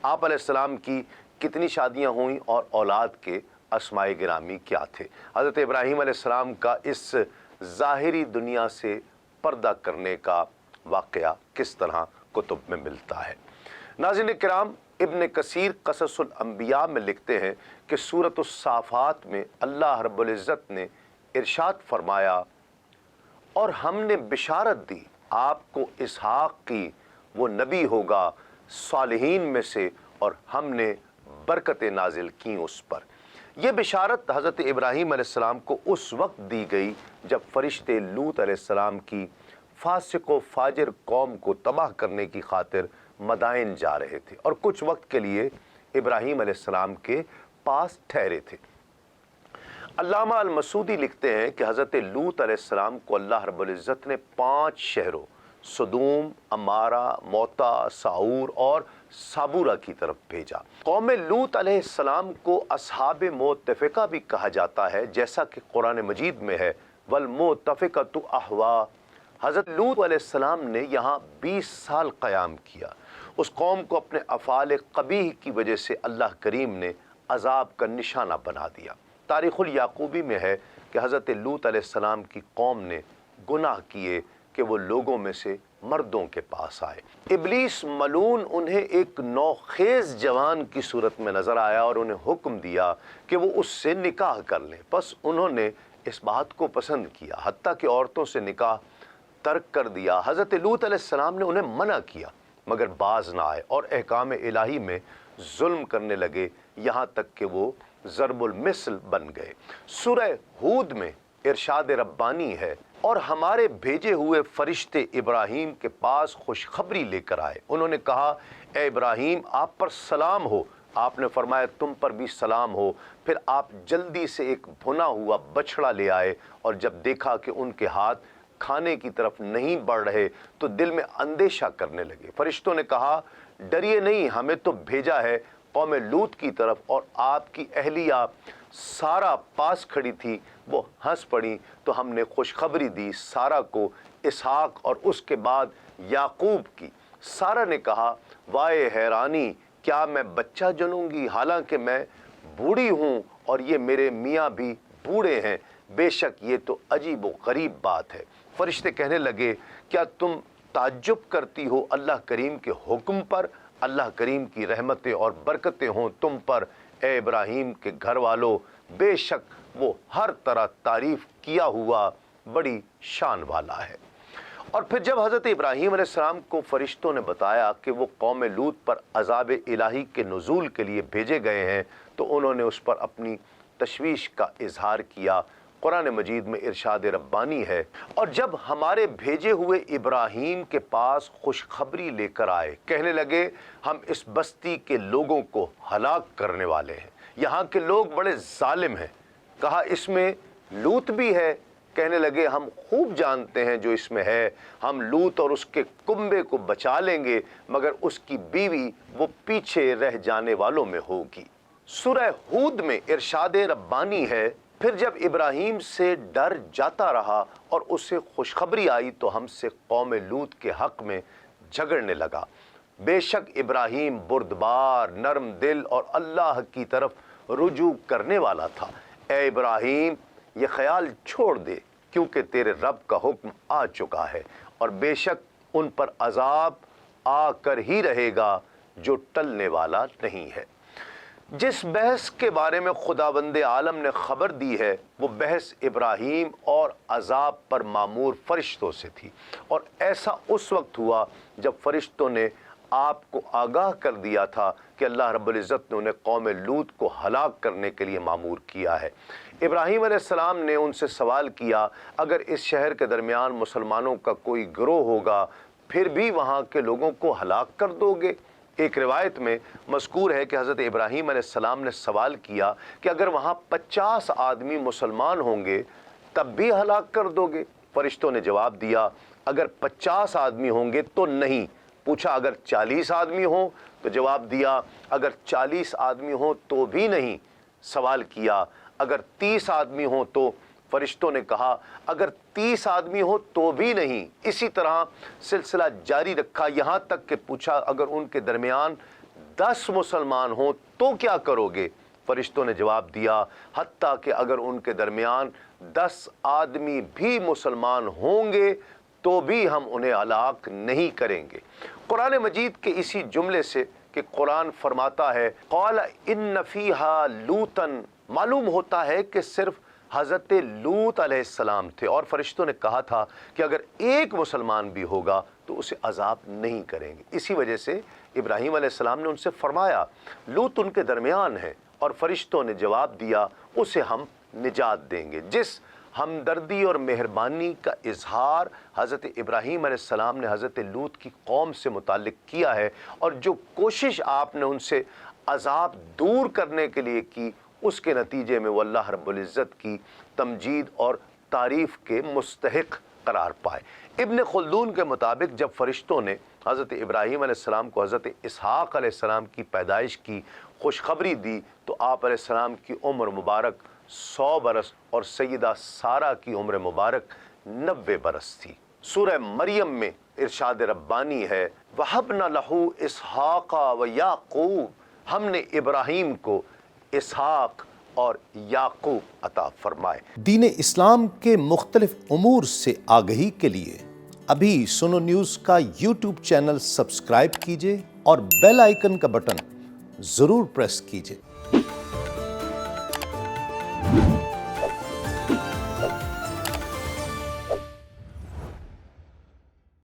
आप अलैहिस्सलाम की कितनी शादियां हुई और औलाद के अस्माए गिरामी क्या थे। हज़रत इब्राहीम अलैहिस्सलाम का इस ज़ाहिरी दुनिया से पर्दा करने का वाक़या किस तरह कुतुब में मिलता है। नाज़रीन किराम, इब्न कसीर क़ससुल अंबिया में लिखते हैं कि सूरतुस साफ़ात में अल्लाह रब्बुल इज़्ज़त ने इरशाद फरमाया, और हमने बिशारत दी आपको इसहाक की, वो नबी होगा सालिहीन में से, और हमने बरकतें नाजिल की उस पर। यह बिशारत हज़रत इब्राहीम अलैहिस्सलाम को उस वक्त दी गई जब फरिश्ते लूत अलैहिस्सलाम की फासिक व फाजिर कौम को तबाह करने की खातिर मदाइन जा रहे थे और कुछ वक्त के लिए इब्राहीम अलैहिस्सलाम के पास ठहरे थे। अल्लामा अल मसूदी लिखते हैं कि हज़रत लूत अलैहिस्सलाम को अल्लाह रब्बुल इज़्ज़त ने 5 शहरों सदूम, अमारा, मोता, साऊर और साबूरा की तरफ भेजा। कौम लूत अलैहिस्सलाम को असहाबे मुत्तफ़िका भी कहा जाता है, जैसा कि कुरान मजीद में है, वल मुत्तफ़िकतु अहवा। हज़रत लूत अलैहिस्सलाम ने यहाँ 20 साल क़याम किया। उस कौम को अपने अफ़ाल क़बीह की वजह से अल्लाह करीम ने अज़ाब का निशाना बना दिया। तारीख़ुल याक़ूबी में है कि हज़रत लूत अलैहिस्सलाम की कौम ने गुनाह किए कि वो लोगों में से मर्दों के पास आए। इब्लीस मलून उन्हें एक नौखेज़ जवान की सूरत में नज़र आया और उन्हें हुक्म दिया कि वो उससे निकाह कर लें। बस उन्होंने इस बात को पसंद किया, हत्ता कि औरतों से निकाह तर्क कर दिया। हज़रत लूत अलैहिस्सलाम ने उन्हें मना किया मगर बाज ना आए और अहकाम इलाही में जुल्म करने लगे, यहाँ तक कि वो ज़रबुल मिसल बन गए। सूरह हूद में इरशाद रब्बानी है, और हमारे भेजे हुए फरिश्ते इब्राहीम के पास खुशखबरी लेकर आए। उन्होंने कहा, ए इब्राहीम आप पर सलाम हो। आपने फरमाया तुम पर भी सलाम हो। फिर आप जल्दी से एक भुना हुआ बछड़ा ले आए, और जब देखा कि उनके हाथ खाने की तरफ नहीं बढ़ रहे तो दिल में अंदेशा करने लगे। फरिश्तों ने कहा, डरिए नहीं, हमें तो भेजा है कौम लूत की तरफ। और आपकी अहलिया सारा पास खड़ी थी, वो हंस पड़ी तो हमने खुशखबरी दी सारा को इसहाक और उसके बाद याकूब की। सारा ने कहा, वाए हैरानी, क्या मैं बच्चा जनूंगी हालांकि मैं बूढ़ी हूँ और ये मेरे मियाँ भी बूढ़े हैं। बेशक ये तो अजीब व गरीब बात है। फरिश्ते कहने लगे, क्या तुम ताज्जुब करती हो अल्लाह करीम के हुक्म पर? अल्लाह करीम की रहमतें और बरकतें हों तुम पर ए इब्राहीम के घर वालों, बेशक वो हर तरह तारीफ किया हुआ बड़ी शान वाला है। और फिर जब हज़रत इब्राहीम अलैहिस्सलाम को फरिश्तों ने बताया कि वो कौम लूत पर अज़ाब इलाही के नुज़ूल के लिए भेजे गए हैं तो उन्होंने उस पर अपनी तशवीश का इजहार किया। कुरान मजीद में इरशाद रब्बानी है, और जब हमारे भेजे हुए इब्राहीम के पास खुशखबरी लेकर आए, कहने लगे हम इस बस्ती के लोगों को हलाक करने वाले हैं, यहाँ के लोग बड़े जालिम हैं। कहा, इसमें लूत भी है? कहने लगे, हम खूब जानते हैं जो इसमें है, हम लूत और उसके कुंबे को बचा लेंगे मगर उसकी बीवी वो पीछे रह जाने वालों में होगी। सूरह हूद में इरशाद रब्बानी है, फिर जब इब्राहीम से डर जाता रहा और उसे खुशखबरी आई तो हमसे कौम लूत के हक़ में झगड़ने लगा। बेशक इब्राहीम बुर्दबार, नरम दिल और अल्लाह की तरफ रुजू करने वाला था। ए इब्राहीम, ये ख्याल छोड़ दे क्योंकि तेरे रब का हुक्म आ चुका है, और बेशक उन पर अजाब आकर ही रहेगा जो टलने वाला नहीं है। जिस बहस के बारे में खुदावंदे आलम ने खबर दी है वो बहस इब्राहीम और अजाब पर मामूर फरिश्तों से थी, और ऐसा उस वक्त हुआ जब फरिश्तों ने आपको आगाह कर दिया था कि अल्लाह रब्बुल इज़्ज़त ने उन्हें कौम लूत को हलाक करने के लिए मामूर किया है। इब्राहीम अलैहिस्सलाम ने उनसे सवाल किया, अगर इस शहर के दरमियान मुसलमानों का कोई गिरोह होगा फिर भी वहाँ के लोगों को हलाक कर दोगे? एक रिवायत में मज़कूर है कि हज़रत इब्राहीम अलैहिस्सलाम ने सवाल किया कि अगर वहाँ 50 आदमी मुसलमान होंगे तब भी हलाक कर दोगे? फरिश्तों ने जवाब दिया, अगर 50 आदमी होंगे तो नहीं। पूछा, अगर 40 आदमी हो? तो जवाब दिया, अगर 40 आदमी हो तो भी नहीं। सवाल किया, अगर 30 आदमी हो तो? फरिश्तों ने कहा, अगर 30 आदमी हो तो भी नहीं। इसी तरह सिलसिला जारी रखा, यहाँ तक कि पूछा, अगर उनके दरमियान 10 मुसलमान हों तो क्या करोगे? फरिश्तों ने जवाब दिया, हत्ता कि अगर उनके दरमियान 10 आदमी भी मुसलमान होंगे तो भी हम उन्हें हलाक नहीं करेंगे। कुरान मजीद के इसी जुमले से कि कुरान फरमाता है क़ाल इन्न फ़ीहा लूतन, मालूम होता है कि सिर्फ हज़रत लूत अलैहिस्सलाम थे और फरिश्तों ने कहा था कि अगर एक मुसलमान भी होगा तो उसे अजाब नहीं करेंगे। इसी वजह से इब्राहीम अलैहिस्सलाम ने उनसे फरमाया लूत उनके दरमियान है, और फरिश्तों ने जवाब दिया उसे हम निजात देंगे। जिस हमदर्दी और मेहरबानी का इजहार हज़रत इब्राहीम अलैहिस्सलाम ने हज़रत लूत की कौम से मुताल्लिक किया है, और जो कोशिश आपने उनसे अजाब दूर करने के लिए की, उसके नतीजे में वो अल्लाह रब्बुल इज़्ज़त की तमजीद और तारीफ़ के मुस्तहिक करार पाए। इब्न खुल्दून के मुताबिक जब फरिश्तों ने हज़रत इब्राहीम अलैहिस्सलाम को हज़रत इसहाक़ अलैहिस्सलाम की पैदाइश की खुशखबरी दी तो आप अलैहिस्सलाम की उम्र मुबारक 100 बरस और सैयदा सारा की उम्र मुबारक 90 बरस थी। सूरह मरियम में इरशाद रब्बानी है वहबना लहू इसहाक़ा व याक़ूब, हमने इब्राहीम को इसहाक और याकूब अता फरमाए। दीन इस्लाम के मुख्तलिफ उमूर से आगही के लिए अभी सुनो न्यूज़ का यूट्यूब चैनल सब्सक्राइब कीजिए और बेल आइकन का बटन ज़रूर प्रेस कीजिए।